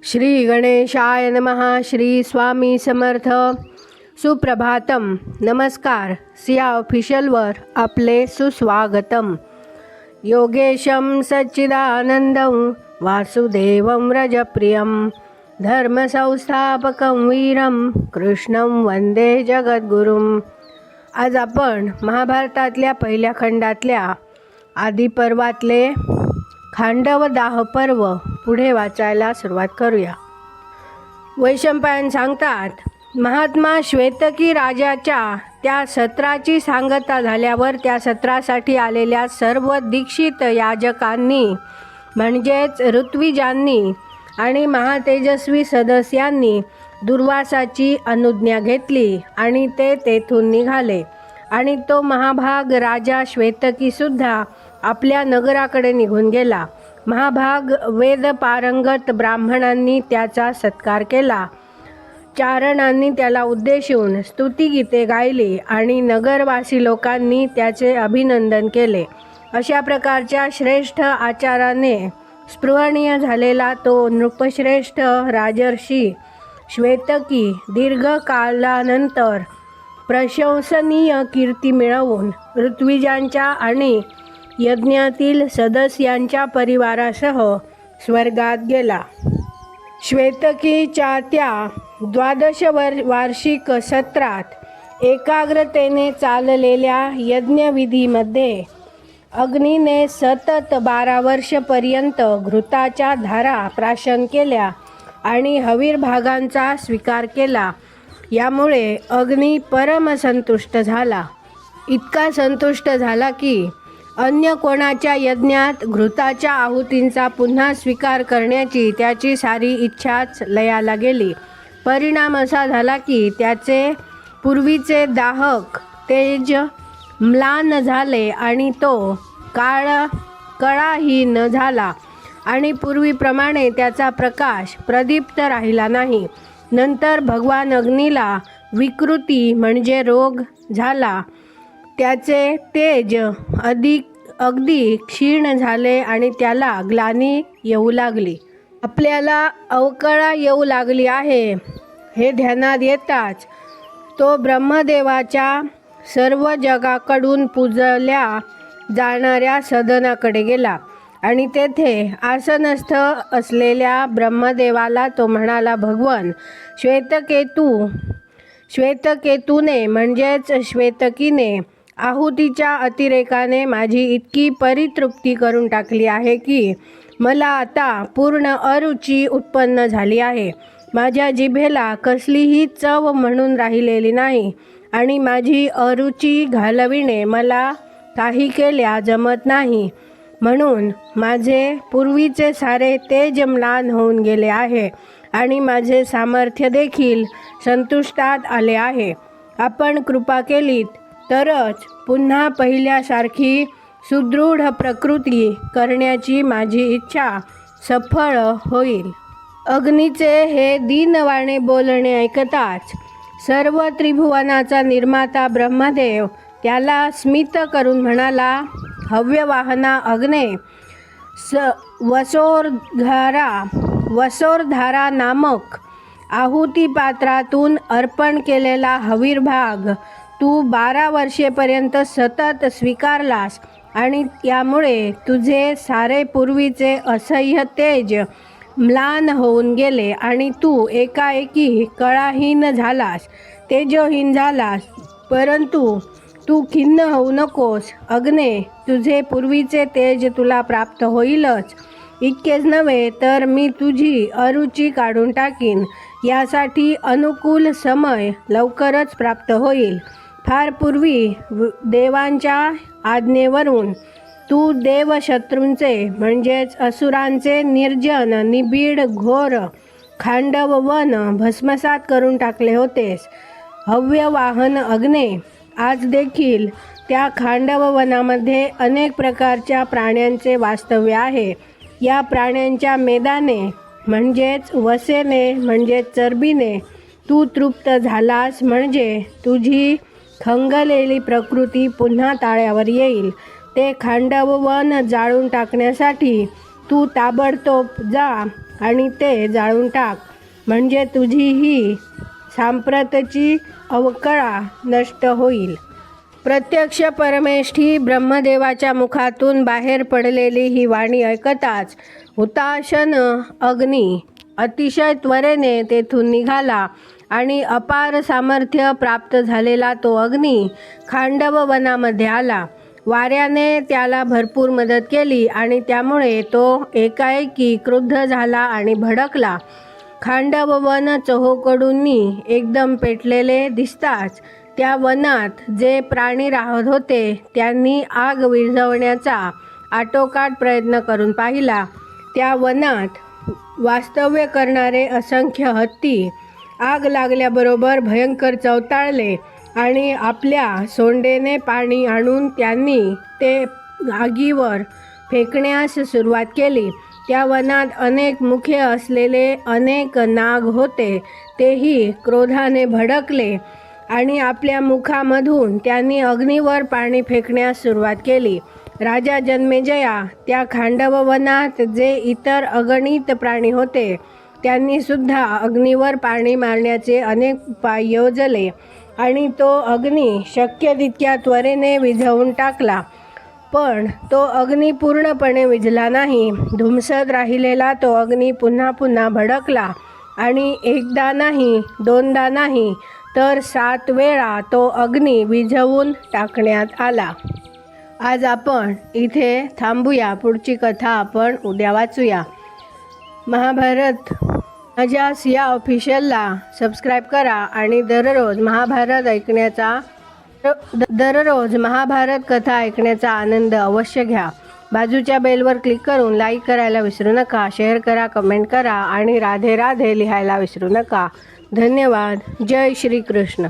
श्री गणेशाय नमः. श्री स्वामी समर्थ. सुप्रभातम. नमस्कार. सिया ऑफिशियलवर आपले सुस्वागतम. योगेशं सच्चिदानंदं वासुदेवं रजप्रियं धर्मसंस्थापकं वीरं कृष्णं वंदे जगद्गुरुं. आज आपण महाभारतातल्या पहिल्या खंडातल्या आदिपर्वातले खांडव दाह पर्व पुढे वाचायला सुरुवात करूया. वैशंपायन सांगतात, महात्मा श्वेतकी राजाच्या त्या सत्राची सांगता झाल्यावर त्या सत्रासाठी आलेल्या सर्व दीक्षित याजकांनी म्हणजेच ऋत्विजांनी आणि महातेजस्वी सदस्यांनी दुर्वासाची अनुज्ञा घेतली आणि ते तेथून निघाले. आणि तो महाभाग राजा श्वेतकीसुद्धा आपल्या नगराकडे निघून गेला. महाभाग वेदपारंगत ब्राह्मणांनी त्याचा सत्कार केला. चारणांनी त्याला उद्देशून स्तुतिगीते गायली आणि नगरवासी लोकांनी त्याचे अभिनंदन केले. अशा प्रकारच्या श्रेष्ठ आचाराने स्पृहणीय झालेला तो नृपश्रेष्ठ राजर्षी श्वेतकी दीर्घकालानंतर प्रशंसनीय कीर्ती मिळवून ऋत्विजांच्या आणि यज्ञातील सदस्यांच्या परिवारासह स्वर्गात गेला. श्वेतकीच्या त्या 12 वार्षिक सत्रात एकाग्रतेने चाललेल्या यज्ञविधीमध्ये अग्नीने सतत 12 वर्षपर्यंत घृताच्या धारा प्राशन केल्या आणि हवीरभागांचा स्वीकार केला. यामुळे अग्नी परमसंतुष्ट झाला. इतका संतुष्ट झाला की अन्य कोणाच्या यज्ञात घृताच्या आहुतींचा पुन्हा स्वीकार करण्याची त्याची सारी इच्छाच लयाला गेली. परिणाम असा झाला की त्याचे पूर्वीचे दाहक तेज म्लान झाले आणि तो कळाहीन झाला आणि पूर्वीप्रमाणे त्याचा प्रकाश प्रदीप्त राहिला नाही. नंतर भगवान अग्नीला विकृती म्हणजे रोग झाला. त्याचे तेज अगदी क्षीण झाले आणि त्याला ग्लानी येऊ लागली. आपल्याला अवकळा येऊ लागली आहे हे ध्यानात येताच तो ब्रह्मदेवाच्या सर्व जगाकडून पूजल्या जाणाऱ्या सदनाकडे गेला आणि तेथे आसनस्थ असलेल्या ब्रह्मदेवाला तो म्हणाला, भगवन श्वेतकेतूने म्हणजेच श्वेतकीने आहुतीच्या अतिरेकाने माझी इतकी परितृप्ती करून टाकली आहे की मला आता पूर्ण अरुची उत्पन्न झाली आहे. माझ्या जिभेला कसलीही चव म्हणून राहिलेली नाही आणि माझी अरुची घालविणे मला काही केल्या जमत नाही. म्हणून माझे पूर्वीचे सारे तेज म्लान होऊन गेले आहे आणि माझे सामर्थ्य देखील संतुष्टात आले आहे. आपण कृपा केलीत तरच पुन्हा पहिल्यासारखी सुदृढ प्रकृती करण्याची माझी इच्छा सफळ होईल. अग्नीचे हे दीनवाणे बोलणे ऐकताच सर्व त्रिभुवनाचा निर्माता ब्रह्मदेव त्याला स्मित करून म्हणाला, हव्यवाहना अग्ने, वसोरधारा नामक आहुतीपात्रातून अर्पण केलेला हवीरभाग तू 12 वर्षेपर्यंत सतत स्वीकारलास आणि यामुळे तुझे सारे पूर्वीचे असह्य तेज म्लान होऊन गेले आणि तू एकाएकी कळाहीन झालास, तेजहीन झालास. परंतु तू खिन्न होऊ नकोस अग्ने, तुझे पूर्वीचे तेज तुला प्राप्त होईलच. इतकेच नव्हे तर मी तुझी अरुची काढून टाकीन. यासाठी अनुकूल समय लवकरच प्राप्त होईल. फार पूर्वी देवांच्या आज्ञेवरून तू देवशत्रूंचे म्हणजेच असुरांचे निर्जन निबिड घोर खांडव वन भस्मसात करून टाकले होतेस. हव्यवाहन अग्ने, आज देखील त्या खांडव वनामध्ये अनेक प्रकारच्या प्राण्यांचे वास्तव्य आहे. या प्राण्यांच्या मेदाने म्हणजेच वसेने म्हणजेच चरबीने तू तृप्त झालास म्हणजे तुझी खंगलेली प्रकृती पुन्हा ताळ्यावर येईल. ते खांडव वन जाळून टाकण्यासाठी तू ताबडतोब जा आणि ते जाळून टाक, म्हणजे तुझी ही सांप्रतची अवकळा नष्ट होईल. प्रत्यक्ष परमेष्ठी ब्रह्मदेवाच्या मुखातून बाहेर पडलेली ही वाणी ऐकताच हुताशन अग्नी अतिशय त्वरेने तेथून निघाला आणि अपार सामर्थ्य प्राप्त झालेला तो अग्नी खांडव वनामध्ये आला. वाऱ्याने त्याला भरपूर मदत केली आणि त्यामुळे तो एकाएकी क्रुद्ध झाला आणि भडकला. खांडव वन चोहोकडूंनी एकदम पेटलेले दिसताच त्या वनात जे प्राणी राहत होते त्यांनी आग विझवण्याचा आटोकाट प्रयत्न करून पाहिला. त्या वनात वास्तव्य करणारे असंख्य हत्ती आग लागल्याबरोबर भयंकर चवताळले आणि आपल्या सोंडेने पाणी आणून त्यांनी ते आगीवर फेकण्यास सुरुवात केली. त्या वनात अनेक मुखे असलेले अनेक नाग होते. तेही क्रोधाने भडकले आणि आपल्या मुखामधून त्यांनी अग्नीवर पाणी फेकण्यास सुरुवात केली. राजा जन्मेजया त्या खांडव वनात जे इतर अगणित प्राणी होते त्यांनी सुद्धा अग्नीवर पाणी मारण्याचे अनेक उपाय योजले आणि तो अग्नी शक्य तितक्या त्वरेने विझवून टाकला. पण तो अग्नी पूर्णपणे विझला नाही. धुमसत राहिलेला तो अग्नी पुन्हा पुन्हा भडकला आणि एकदा नाही, दोनदा नाही, तर 7 वेळा तो अग्नी विझवून टाकण्यात आला. आज आपण इथे थांबूया. पुढची कथा आपण उद्या वाचूया. महाभारत माझ्या सिया ऑफिशियलला सबस्क्राईब करा आणि दररोज महाभारत कथा ऐकण्याचा आनंद अवश्य घ्या. बाजूच्या बेलवर क्लिक करून लाईक करायला विसरू नका. शेअर करा, कमेंट करा आणि राधे राधे लिहायला विसरू नका. धन्यवाद. जय श्री कृष्ण.